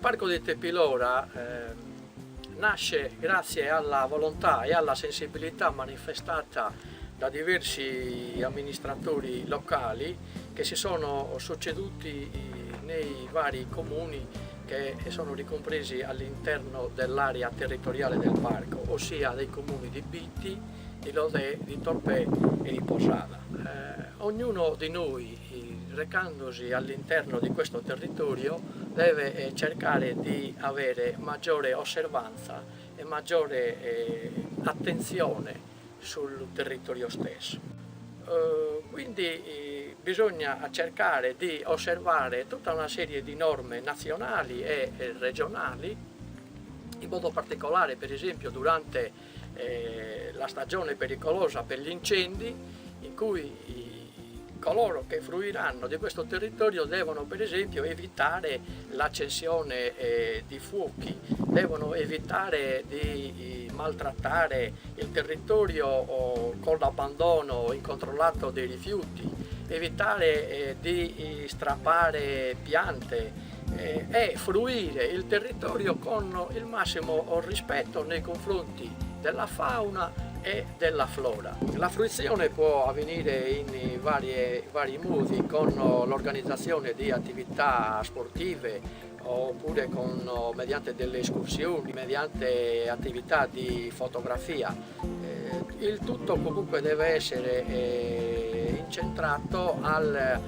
Parco di Tepilora nasce grazie alla volontà e alla sensibilità manifestata da diversi amministratori locali che si sono succeduti nei vari comuni che sono ricompresi all'interno dell'area territoriale del parco, ossia dei comuni di Bitti, di Lodè, di Torpè e di Posada. Ognuno di noi, recandosi all'interno di questo territorio, deve cercare di avere maggiore osservanza e maggiore attenzione sul territorio stesso. Quindi bisogna cercare di osservare tutta una serie di norme nazionali e regionali, in modo particolare per esempio durante la stagione pericolosa per gli incendi, in cui coloro che fruiranno di questo territorio devono per esempio evitare l'accensione di fuochi, devono evitare di maltrattare il territorio con l'abbandono incontrollato dei rifiuti, evitare di strappare piante e fruire il territorio con il massimo rispetto nei confronti della fauna e della flora. La fruizione può avvenire in vari modi, con l'organizzazione di attività sportive oppure mediante delle escursioni, mediante attività di fotografia. Il tutto comunque deve essere incentrato al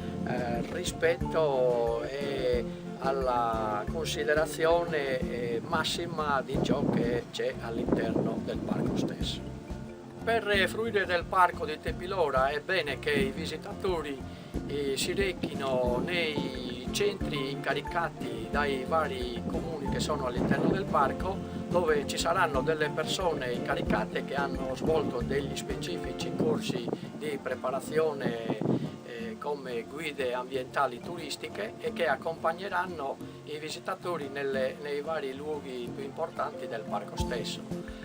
rispetto e alla considerazione massima di ciò che c'è all'interno del parco stesso. Per fruire del parco di Tepilora è bene che i visitatori si rechino nei centri incaricati dai vari comuni che sono all'interno del parco, dove ci saranno delle persone incaricate che hanno svolto degli specifici corsi di preparazione come guide ambientali turistiche e che accompagneranno i visitatori nei vari luoghi più importanti del parco stesso.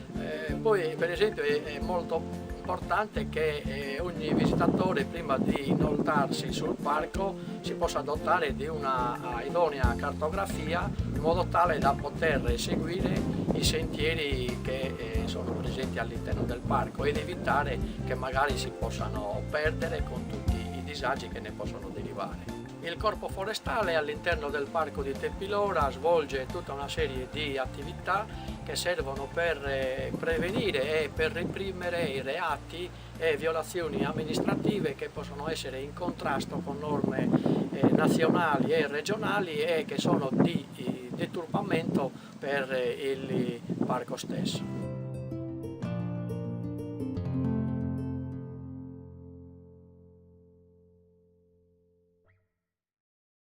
Poi per esempio è molto importante che ogni visitatore, prima di inoltrarsi sul parco, si possa dotare di una idonea cartografia, in modo tale da poter seguire i sentieri che sono presenti all'interno del parco ed evitare che magari si possano perdere con tutti i disagi che ne possono derivare. Il Corpo Forestale all'interno del Parco di Tepilora svolge tutta una serie di attività che servono per prevenire e per reprimere i reati e violazioni amministrative che possono essere in contrasto con norme nazionali e regionali e che sono di deturpamento per il parco stesso.